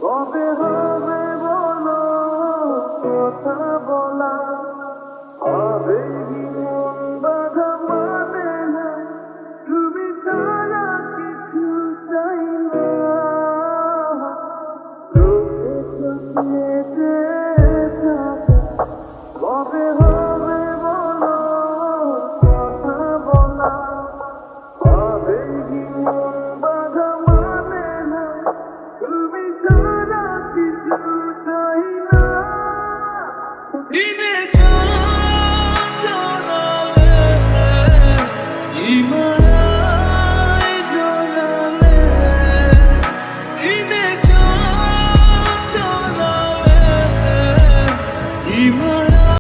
কবে হবে বলো কথা বলা, হবে কি মন বাধা মানে না, তুমি ছাড়া কিছু চাই না। চোখে চোখে কবে হবে বলো কথা বলা, হবে কি মন বাধা মানে না, তুমি ছাড়া কিছু চাই না।